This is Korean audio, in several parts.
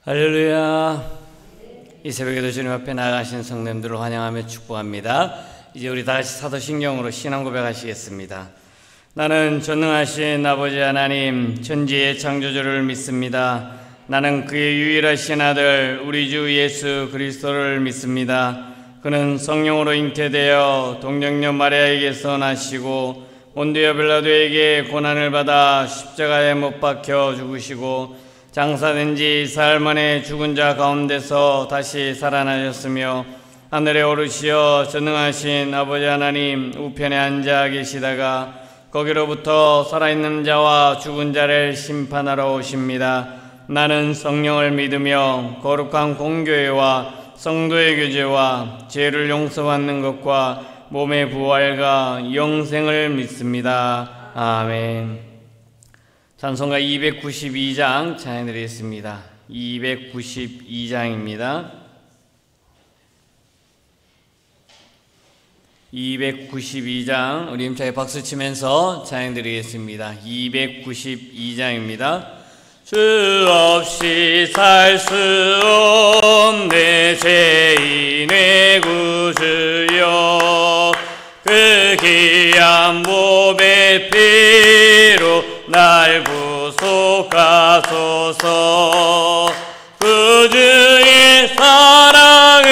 할렐루야. 이 새벽에도 주님 앞에 나가신 성도님들을 환영하며 축복합니다. 이제 우리 다같이 사도신경으로 신앙 고백하시겠습니다. 나는 전능하신 아버지 하나님 천지의 창조주를 믿습니다. 나는 그의 유일하신 아들 우리 주 예수 그리스도를 믿습니다. 그는 성령으로 잉태되어 동정녀 마리아에게서 나시고 본디오 빌라도에게 고난을 받아 십자가에 못 박혀 죽으시고 장사된 지 사흘 만에 죽은 자 가운데서 다시 살아나셨으며 하늘에 오르시어 전능하신 아버지 하나님 우편에 앉아 계시다가 거기로부터 살아있는 자와 죽은 자를 심판하러 오십니다. 나는 성령을 믿으며 거룩한 공교회와 성도의 교제와 죄를 용서받는 것과 몸의 부활과 영생을 믿습니다. 아멘. 찬송가 292장 찬양드리겠습니다. 292장입니다. 292장 우리 힘차게 박수치면서 찬양드리겠습니다. 292장입니다. 주 없이 살 수 없네 죄인의 구주여 그 귀한 몸의 피로 날 구속하소서 구주의 사랑으로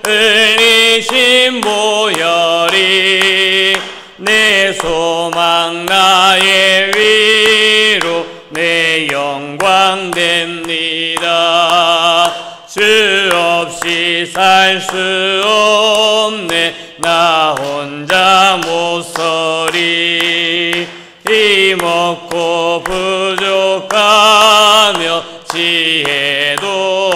은이신 보혈이 내 소망 나의 위로 내 영광 됩니다. 주 없이 살 수 없네 나 혼자 못 서리 힘없고 부족하며 지혜도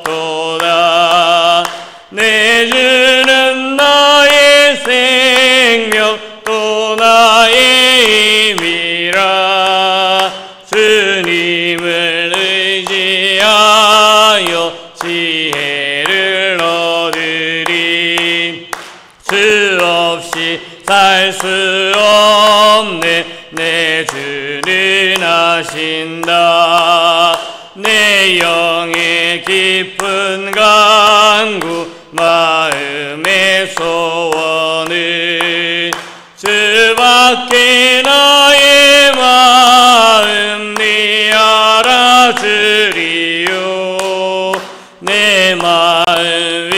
없도다. 내 주는 나의 생명 또 나의 힘이라. 주님을 의지하여 지혜를 얻으리. 주 없이 살 수 없네 내 주는 아신다. 내 영의 깊은 간구 마음의 소원은 주밖에 나의 마음 네 알아주리요. 내 마음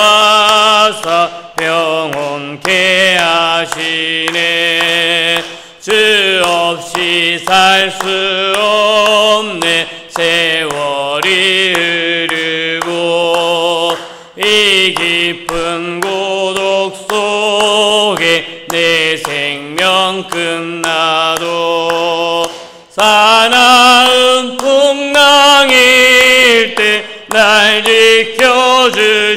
위로하사 평온케 하시네. 주 없이 살 수 없네 세월이 흐르고 이 깊은 고독 속에 내 생명 끝나도 사나운 풍랑일 때 날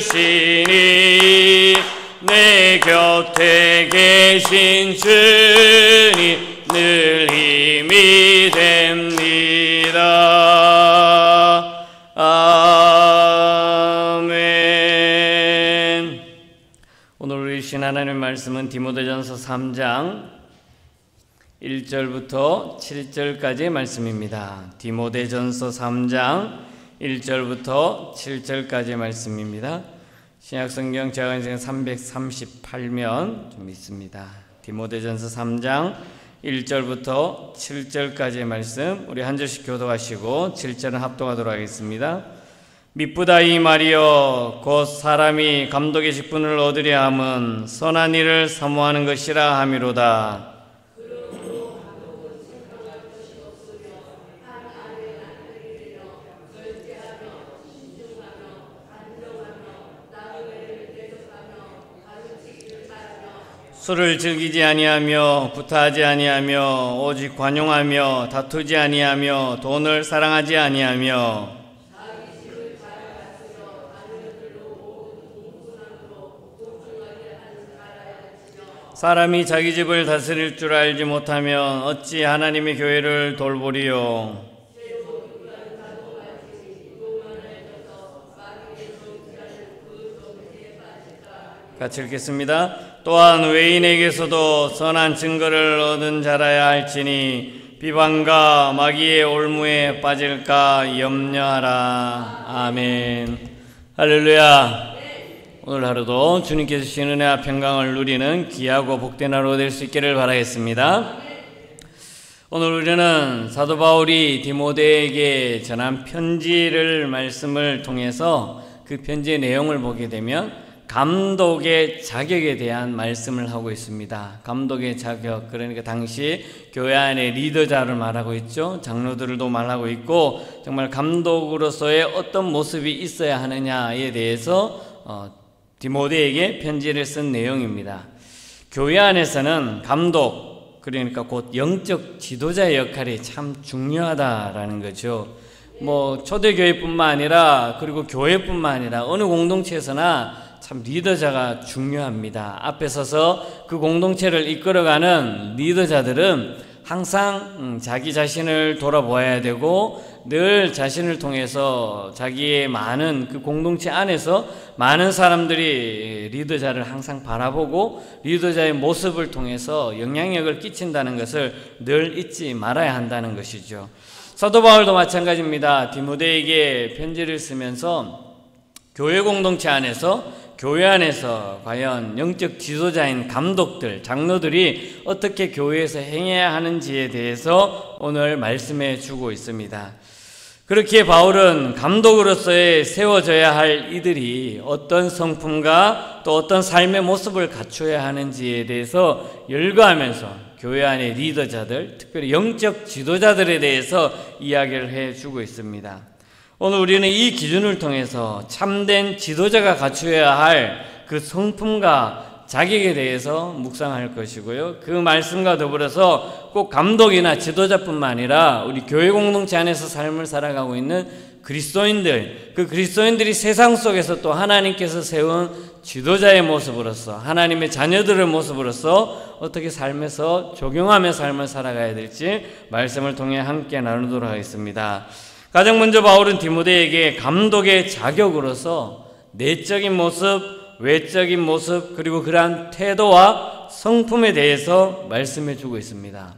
지켜주시니 내 곁에 계신 주님 늘 힘이 됩니다. 아멘. 오늘 우리 주신 하나님의 말씀은 디모데전서 3장 1절부터 7절까지의 말씀입니다. 디모데전서 3장 1절부터 7절까지의 말씀입니다. 신약성경 제가인생 338면 좀 있습니다. 디모데전서 3장 1절부터 7절까지의 말씀 우리 한 절씩 교독하시고 7절은 합독하도록 하겠습니다. 미쁘다 이 말이여 곧 사람이 감독의 직분을 얻으려 함은 선한 일을 사모하는 것이라 함이로다. 술을 즐기지 아니하며 구타하지 아니하며 오직 관용하며 다투지 아니하며 돈을 사랑하지 아니하며 사람이 자기 집을 다스릴 줄 알지 못하면 어찌 하나님의 교회를 돌보리요. 같이 읽겠습니다. 또한 외인에게서도 선한 증거를 얻은 자라야 할지니 비방과 마귀의 올무에 빠질까 염려하라. 아멘. 할렐루야. 오늘 하루도 주님께서 주신 은혜와 평강을 누리는 귀하고 복된 하루 될 수 있기를 바라겠습니다. 오늘 우리는 사도 바울이 디모데에게 전한 편지를 말씀을 통해서 그 편지의 내용을 보게 되면 감독의 자격에 대한 말씀을 하고 있습니다. 감독의 자격, 그러니까 당시 교회 안에 리더자를 말하고 있죠. 장로들도 말하고 있고, 정말 감독으로서의 어떤 모습이 있어야 하느냐에 대해서 디모데에게 편지를 쓴 내용입니다. 교회 안에서는 감독, 그러니까 곧 영적 지도자의 역할이 참 중요하다라는 거죠. 초대교회뿐만 아니라, 그리고 교회뿐만 아니라 어느 공동체에서나 참 리더자가 중요합니다. 앞에 서서 그 공동체를 이끌어가는 리더자들은 항상 자기 자신을 돌아보아야 되고, 늘 자신을 통해서 자기의 많은 그 공동체 안에서 많은 사람들이 리더자를 항상 바라보고 리더자의 모습을 통해서 영향력을 끼친다는 것을 늘 잊지 말아야 한다는 것이죠. 사도 바울도 마찬가지입니다. 디모데에게 편지를 쓰면서 교회 공동체 안에서, 교회 안에서 과연 영적 지도자인 감독들, 장로들이 어떻게 교회에서 행해야 하는지에 대해서 오늘 말씀해 주고 있습니다. 그렇기에 바울은 감독으로서의 세워져야 할 이들이 어떤 성품과 또 어떤 삶의 모습을 갖춰야 하는지에 대해서 열거하면서 교회 안의 리더자들, 특별히 영적 지도자들에 대해서 이야기를 해주고 있습니다. 오늘 우리는 이 기준을 통해서 참된 지도자가 갖춰야 할 그 성품과 자격에 대해서 묵상할 것이고요. 그 말씀과 더불어서 꼭 감독이나 지도자뿐만 아니라 우리 교회 공동체 안에서 삶을 살아가고 있는 그리스도인들, 그 그리스도인들이 세상 속에서 또 하나님께서 세운 지도자의 모습으로서, 하나님의 자녀들의 모습으로서 어떻게 삶에서 적용하며 삶을 살아가야 될지 말씀을 통해 함께 나누도록 하겠습니다. 가장 먼저 바울은 디모데에게 감독의 자격으로서 내적인 모습, 외적인 모습, 그리고 그러한 태도와 성품에 대해서 말씀해 주고 있습니다.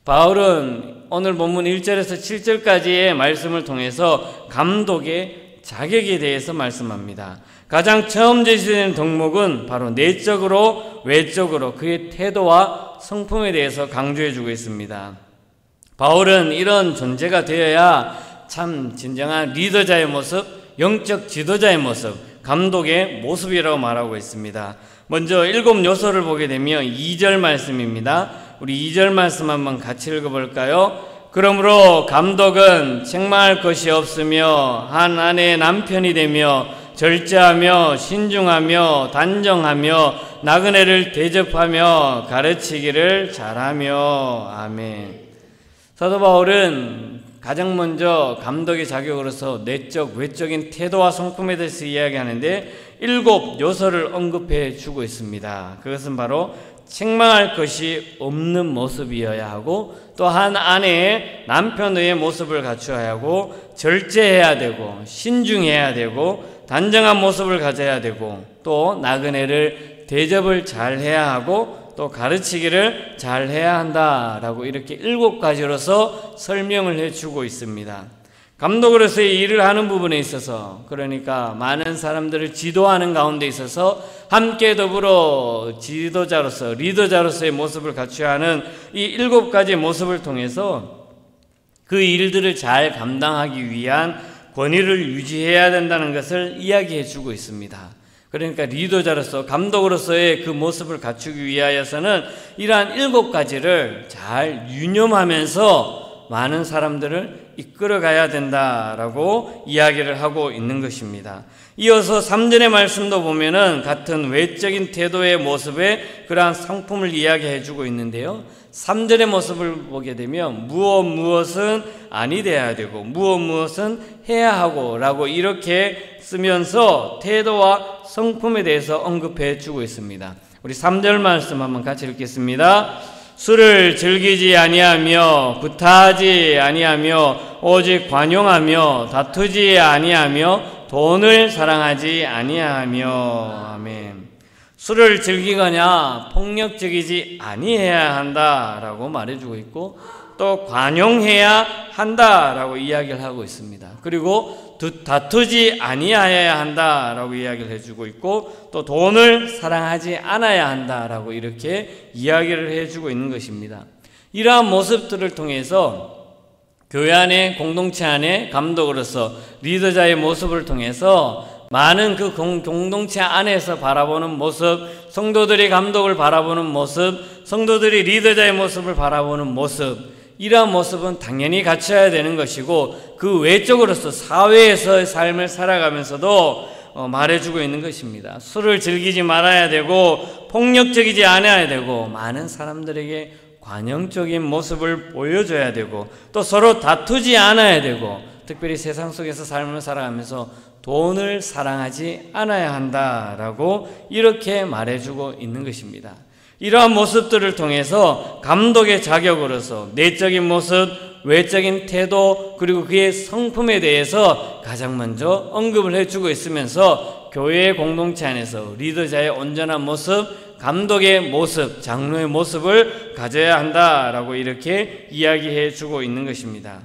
바울은 오늘 본문 1절에서 7절까지의 말씀을 통해서 감독의 자격에 대해서 말씀합니다. 가장 처음 제시되는 덕목은 바로 내적으로, 외적으로 그의 태도와 성품에 대해서 강조해 주고 있습니다. 바울은 이런 존재가 되어야 참 진정한 리더자의 모습, 영적 지도자의 모습, 감독의 모습이라고 말하고 있습니다. 먼저 7 요소를 보게 되면 2절 말씀입니다. 우리 2절 말씀 한번 같이 읽어볼까요? 그러므로 감독은 책망할 것이 없으며 한 아내의 남편이 되며 절제하며 신중하며 단정하며 나그네를 대접하며 가르치기를 잘하며. 아멘. 사도 바울은 가장 먼저 감독의 자격으로서 내적, 외적인 태도와 성품에 대해서 이야기하는데 7 요소를 언급해 주고 있습니다. 그것은 바로 책망할 것이 없는 모습이어야 하고, 또 한 아내의 남편의 모습을 갖춰야 하고, 절제해야 되고, 신중해야 되고, 단정한 모습을 가져야 되고, 또 나그네를 대접을 잘 해야 하고, 또 가르치기를 잘 해야 한다라고 이렇게 7가지로서 설명을 해주고 있습니다. 감독으로서의 일을 하는 부분에 있어서, 그러니까 많은 사람들을 지도하는 가운데 있어서 함께 더불어 지도자로서, 리더자로서의 모습을 갖춰야 하는 이 7가지 모습을 통해서 그 일들을 잘 감당하기 위한 권위를 유지해야 된다는 것을 이야기해 주고 있습니다. 그러니까 리더자로서, 감독으로서의 그 모습을 갖추기 위하여서는 이러한 7가지를 잘 유념하면서 많은 사람들을 이끌어가야 된다라고 이야기를 하고 있는 것입니다. 이어서 3절의 말씀도 보면은 같은 외적인 태도의 모습에 그러한 성품을 이야기해 주고 있는데요. 3절의 모습을 보게 되면 무엇은 아니 돼야 되고 무엇은 해야 하고 라고 이렇게 쓰면서 태도와 성품에 대해서 언급해 주고 있습니다. 우리 3절 말씀 한번 같이 읽겠습니다. 술을 즐기지 아니하며 구타하지 아니하며 오직 관용하며 다투지 아니하며 돈을 사랑하지 아니하며. 아멘. 술을 즐기거나 폭력적이지 아니해야 한다라고 말해주고 있고, 또 관용해야 한다라고 이야기를 하고 있습니다. 그리고 다투지 아니하여야 한다라고 이야기를 해주고 있고, 또 돈을 사랑하지 않아야 한다라고 이렇게 이야기를 해주고 있는 것입니다. 이러한 모습들을 통해서 교회 안에, 공동체 안에 감독으로서 리더자의 모습을 통해서 많은 그 공동체 안에서 바라보는 모습, 성도들이 감독을 바라보는 모습, 성도들이 리더자의 모습을 바라보는 모습, 이러한 모습은 당연히 갖춰야 되는 것이고, 그 외적으로서 사회에서의 삶을 살아가면서도 말해주고 있는 것입니다. 술을 즐기지 말아야 되고, 폭력적이지 않아야 되고, 많은 사람들에게 관용적인 모습을 보여줘야 되고, 또 서로 다투지 않아야 되고, 특별히 세상 속에서 삶을 살아가면서 돈을 사랑하지 않아야 한다라고 이렇게 말해주고 있는 것입니다. 이러한 모습들을 통해서 감독의 자격으로서 내적인 모습, 외적인 태도, 그리고 그의 성품에 대해서 가장 먼저 언급을 해주고 있으면서 교회의 공동체 안에서 리더자의 온전한 모습, 감독의 모습, 장로의 모습을 가져야 한다라고 이렇게 이야기해 주고 있는 것입니다.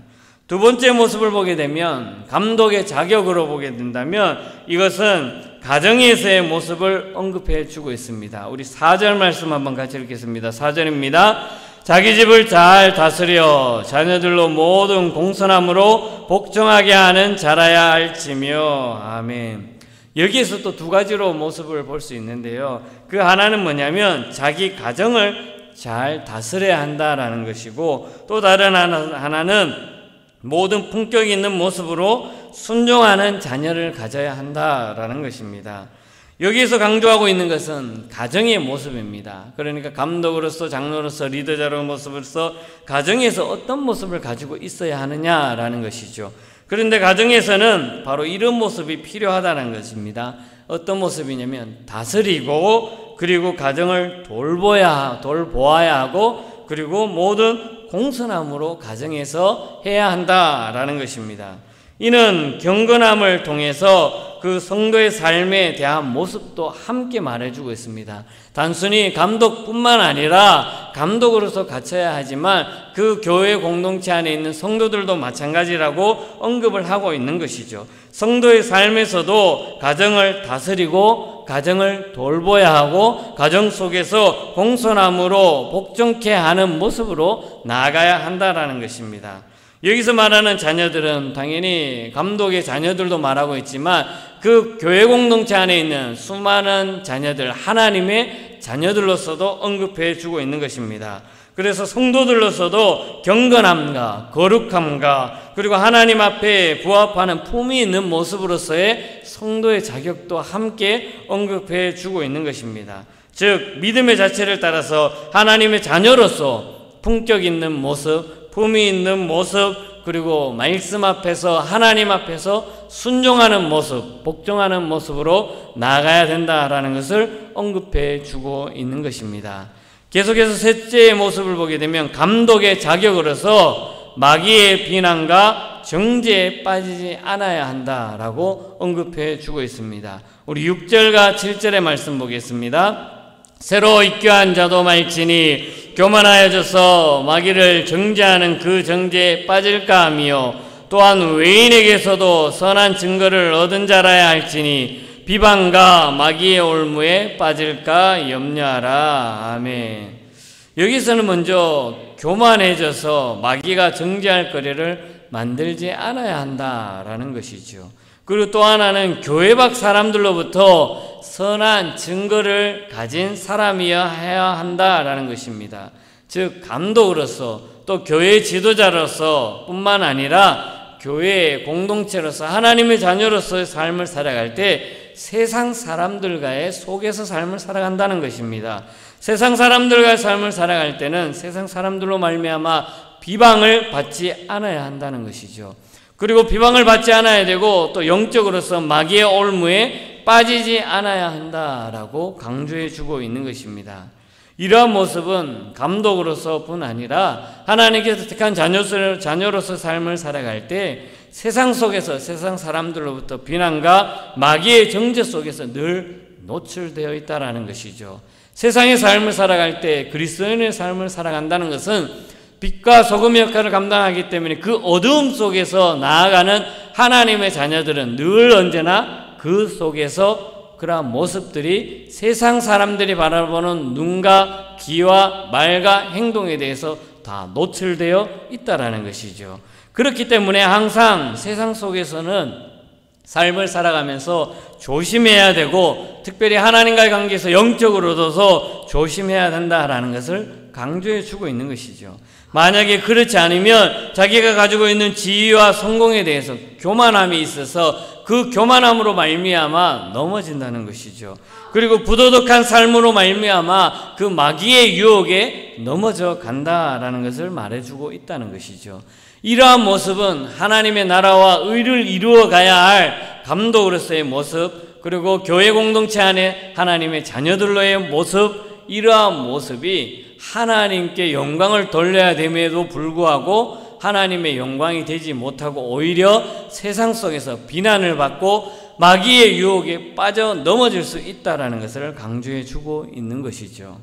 두 번째 모습을 보게 되면, 감독의 자격으로 보게 된다면 이것은 가정에서의 모습을 언급해 주고 있습니다. 우리 4절 말씀 한번 같이 읽겠습니다. 4절입니다. 자기 집을 잘 다스려 자녀들로 모든 공손함으로 복종하게 하는 자라야 할지며. 아멘. 여기에서 또 두 가지로 모습을 볼 수 있는데요. 그 하나는 뭐냐면 자기 가정을 잘 다스려야 한다라는 것이고, 또 다른 하나는 모든 품격 있는 모습으로 순종하는 자녀를 가져야 한다라는 것입니다. 여기에서 강조하고 있는 것은 가정의 모습입니다. 그러니까 감독으로서, 장로로서, 리더자로의 모습으로서 가정에서 어떤 모습을 가지고 있어야 하느냐라는 것이죠. 그런데 가정에서는 바로 이런 모습이 필요하다는 것입니다. 어떤 모습이냐면 다스리고, 그리고 가정을 돌보아야 하고, 그리고 모든 공손함으로 가정에서 해야 한다라는 것입니다. 이는 경건함을 통해서 그 성도의 삶에 대한 모습도 함께 말해주고 있습니다. 단순히 감독뿐만 아니라 감독으로서 갖춰야 하지만 그 교회 공동체 안에 있는 성도들도 마찬가지라고 언급을 하고 있는 것이죠. 성도의 삶에서도 가정을 다스리고 가정을 돌보아야 하고, 가정 속에서 공손함으로 복종케 하는 모습으로 나아가야 한다라는 것입니다. 여기서 말하는 자녀들은 당연히 감독의 자녀들도 말하고 있지만 그 교회 공동체 안에 있는 수많은 자녀들, 하나님의 자녀들로서도 언급해 주고 있는 것입니다. 그래서 성도들로서도 경건함과 거룩함과 그리고 하나님 앞에 부합하는 품이 있는 모습으로서의 성도의 자격도 함께 언급해 주고 있는 것입니다. 즉 믿음의 자체를 따라서 하나님의 자녀로서 품격 있는 모습, 품이 있는 모습, 그리고 말씀 앞에서 하나님 앞에서 순종하는 모습, 복종하는 모습으로 나아가야 된다라는 것을 언급해 주고 있는 것입니다. 계속해서 셋째의 모습을 보게 되면 감독의 자격으로서 마귀의 비난과 정죄에 빠지지 않아야 한다라고 언급해 주고 있습니다. 우리 6절과 7절의 말씀 보겠습니다. 새로 입교한 자도 말지니 교만하여져서 마귀를 정죄하는 그 정죄에 빠질까 하며, 또한 외인에게서도 선한 증거를 얻은 자라야 할지니 비방과 마귀의 올무에 빠질까 염려하라. 아멘. 여기서는 먼저 교만해져서 마귀가 정죄할 거리를 만들지 않아야 한다라는 것이죠. 그리고 또 하나는 교회 밖 사람들로부터 선한 증거를 가진 사람이어야 한다라는 것입니다. 즉 감독으로서 또 교회 지도자로서 뿐만 아니라 교회의 공동체로서 하나님의 자녀로서의 삶을 살아갈 때 세상 사람들과의 속에서 삶을 살아간다는 것입니다. 세상 사람들과의 삶을 살아갈 때는 세상 사람들로 말미암아 비방을 받지 않아야 한다는 것이죠. 그리고 비방을 받지 않아야 되고 또 영적으로서 마귀의 올무에 빠지지 않아야 한다라고 강조해 주고 있는 것입니다. 이러한 모습은 감독으로서뿐 아니라 하나님께서 택한 자녀로서 삶을 살아갈 때 세상 속에서 세상 사람들로부터 비난과 마귀의 정죄 속에서 늘 노출되어 있다라는 것이죠. 세상의 삶을 살아갈 때 그리스도인의 삶을 살아간다는 것은 빛과 소금의 역할을 감당하기 때문에 그 어두움 속에서 나아가는 하나님의 자녀들은 늘 언제나 그 속에서 그러한 모습들이 세상 사람들이 바라보는 눈과 귀와 말과 행동에 대해서 다 노출되어 있다라는 것이죠. 그렇기 때문에 항상 세상 속에서는 삶을 살아가면서 조심해야 되고, 특별히 하나님과의 관계에서 영적으로도 조심해야 된다라는 것을 강조해 주고 있는 것이죠. 만약에 그렇지 않으면 자기가 가지고 있는 지위와 성공에 대해서 교만함이 있어서 그 교만함으로 말미암아 넘어진다는 것이죠. 그리고 부도덕한 삶으로 말미암아 그 마귀의 유혹에 넘어져 간다라는 것을 말해주고 있다는 것이죠. 이러한 모습은 하나님의 나라와 의를 이루어 가야 할 감독으로서의 모습, 그리고 교회 공동체 안에 하나님의 자녀들로의 모습, 이러한 모습이 하나님께 영광을 돌려야 됨에도 불구하고 하나님의 영광이 되지 못하고 오히려 세상 속에서 비난을 받고 마귀의 유혹에 빠져 넘어질 수 있다는 것을 강조해 주고 있는 것이죠.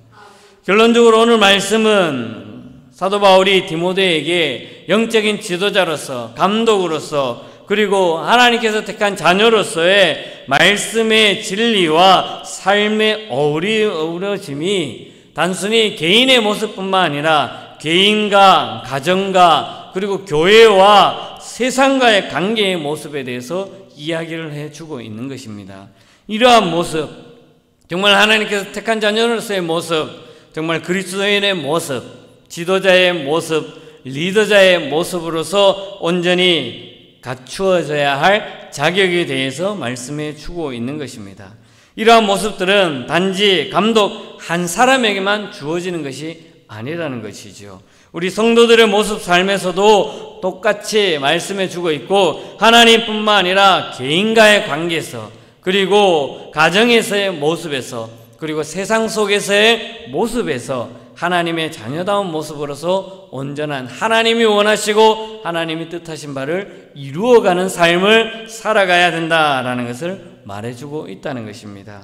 결론적으로 오늘 말씀은 사도 바울이 디모데에게 영적인 지도자로서, 감독으로서, 그리고 하나님께서 택한 자녀로서의 말씀의 진리와 삶의 어우러짐이 단순히 개인의 모습뿐만 아니라 개인과 가정과 그리고 교회와 세상과의 관계의 모습에 대해서 이야기를 해주고 있는 것입니다. 이러한 모습, 정말 하나님께서 택한 자녀로서의 모습, 정말 그리스도인의 모습, 지도자의 모습, 리더자의 모습으로서 온전히 갖추어져야 할 자격에 대해서 말씀해 주고 있는 것입니다. 이러한 모습들은 단지 감독 한 사람에게만 주어지는 것이 아니라는 것이죠. 우리 성도들의 모습 삶에서도 똑같이 말씀해 주고 있고, 하나님뿐만 아니라 개인과의 관계에서, 그리고 가정에서의 모습에서, 그리고 세상 속에서의 모습에서 하나님의 자녀다운 모습으로서 온전한 하나님이 원하시고 하나님이 뜻하신 바를 이루어가는 삶을 살아가야 된다라는 것을 말해주고 있다는 것입니다.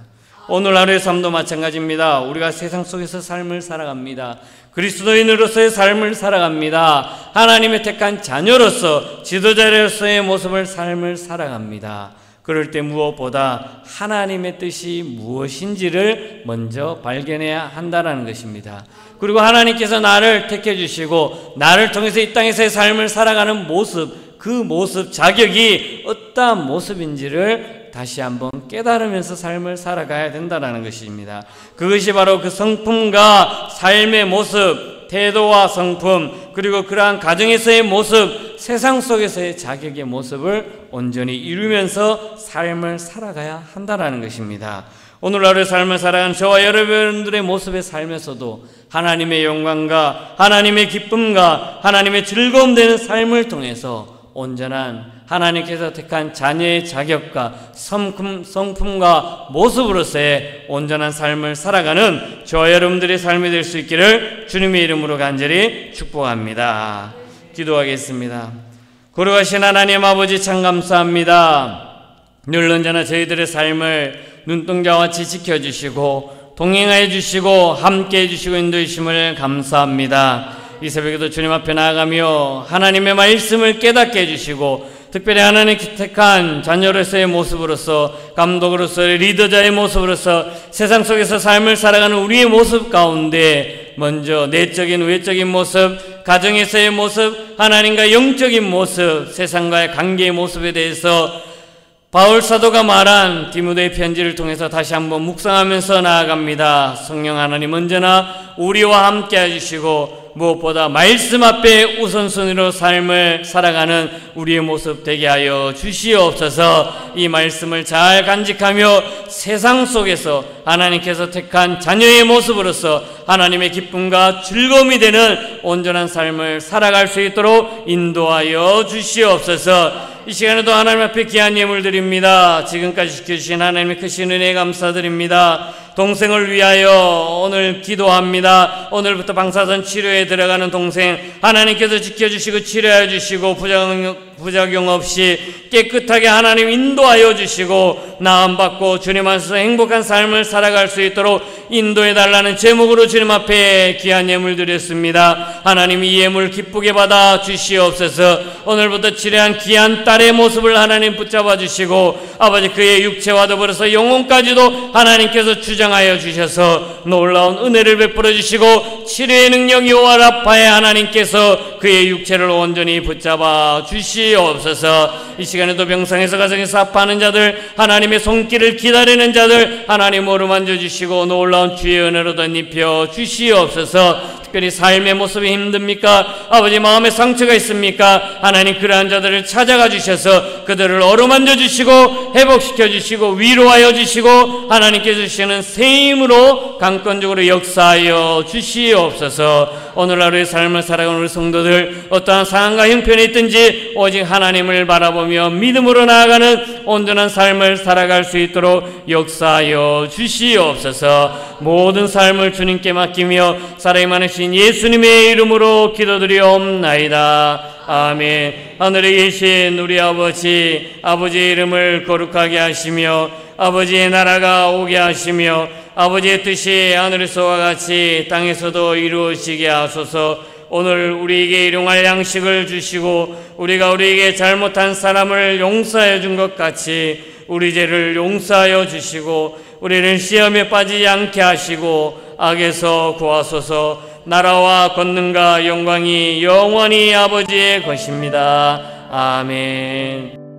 오늘 하루의 삶도 마찬가지입니다. 우리가 세상 속에서 삶을 살아갑니다. 그리스도인으로서의 삶을 살아갑니다. 하나님의 택한 자녀로서, 지도자로서의 모습을 삶을 살아갑니다. 그럴 때 무엇보다 하나님의 뜻이 무엇인지를 먼저 발견해야 한다는 것입니다. 그리고 하나님께서 나를 택해 주시고 나를 통해서 이 땅에서의 삶을 살아가는 모습, 그 모습, 자격이 어떠한 모습인지를 다시 한번 깨달으면서 삶을 살아가야 된다는 것입니다. 그것이 바로 그 성품과 삶의 모습, 태도와 성품, 그리고 그러한 가정에서의 모습, 세상 속에서의 자격의 모습을 온전히 이루면서 삶을 살아가야 한다는 것입니다. 오늘 하루의 삶을 살아가는 저와 여러분들의 모습의 삶에서도 하나님의 영광과 하나님의 기쁨과 하나님의 즐거움 되는 삶을 통해서 온전한 하나님께서 택한 자녀의 자격과 성품과 모습으로서의 온전한 삶을 살아가는 저와 여러분들의 삶이 될 수 있기를 주님의 이름으로 간절히 축복합니다. 기도하겠습니다. 거룩하신 하나님 아버지, 참 감사합니다. 늘 언제나 저희들의 삶을 눈동자와 같이 지켜주시고 동행하여 주시고 함께해 주시고 인도해 주심을 감사합니다. 이 새벽에도 주님 앞에 나아가며 하나님의 말씀을 깨닫게 해주시고, 특별히 하나님 택한 자녀로서의 모습으로서, 감독으로서의 리더자의 모습으로서 세상 속에서 삶을 살아가는 우리의 모습 가운데 먼저 내적인 외적인 모습, 가정에서의 모습, 하나님과 영적인 모습, 세상과의 관계의 모습에 대해서 바울 사도가 말한 디모데 편지를 통해서 다시 한번 묵상하면서 나아갑니다. 성령 하나님 언제나 우리와 함께 해주시고 무엇보다 말씀 앞에 우선순위로 삶을 살아가는 우리의 모습 되게 하여 주시옵소서. 이 말씀을 잘 간직하며 세상 속에서 하나님께서 택한 자녀의 모습으로서 하나님의 기쁨과 즐거움이 되는 온전한 삶을 살아갈 수 있도록 인도하여 주시옵소서. 이 시간에도 하나님 앞에 귀한 예물 드립니다. 지금까지 지켜주신 하나님의 크신 은혜에 감사드립니다. 동생을 위하여 오늘 기도합니다. 오늘부터 방사선 치료에 들어가는 동생 하나님께서 지켜주시고 치료해 주시고 부작용 없이 깨끗하게 하나님 인도하여 주시고 나음받고 주님 안에서 행복한 삶을 살아갈 수 있도록 인도해달라는 제목으로 주님 앞에 귀한 예물 드렸습니다. 하나님 이 예물 기쁘게 받아 주시옵소서. 오늘부터 치료한 귀한 딸의 모습을 하나님 붙잡아 주시고 아버지 그의 육체와 더불어서 영혼까지도 하나님께서 주장하여 주셔서 놀라운 은혜를 베풀어 주시고 치료의 능력 여호와 라파의 하나님께서 그의 육체를 온전히 붙잡아 주시옵소서. 이 시간에도 병상에서 가정에서 아파하는 자들, 하나님의 손길을 기다리는 자들 하나님 어루만져 주시고 놀라운 주의 은혜로 덧입혀 주시옵소서. 특별히 삶의 모습이 힘듭니까? 아버지 마음에 상처가 있습니까? 하나님 그러한 자들을 찾아가 주셔서 그들을 어루만져 주시고 회복시켜 주시고 위로하여 주시고 하나님께서 주시는 새 힘으로 강권적으로 역사하여 주시옵소서. 오늘 하루의 삶을 살아가는 우리 성도들 어떠한 상황과 형편에 있든지 오직 하나님을 바라보며 믿음으로 나아가는 온전한 삶을 살아갈 수 있도록 역사하여 주시옵소서. 모든 삶을 주님께 맡기며 살아있는 많으신 예수님의 이름으로 기도드리옵나이다. 아멘. 하늘에 계신 우리 아버지, 아버지의 이름을 거룩하게 하시며 아버지의 나라가 오게 하시며 아버지의 뜻이 하늘에서와 같이 땅에서도 이루어지게 하소서. 오늘 우리에게 일용할 양식을 주시고 우리가 우리에게 잘못한 사람을 용서해 준 것 같이 우리 죄를 용서하여 주시고 우리를 시험에 빠지지 않게 하시고 악에서 구하소서. 나라와 권능과 영광이 영원히 아버지의 것입니다. 아멘.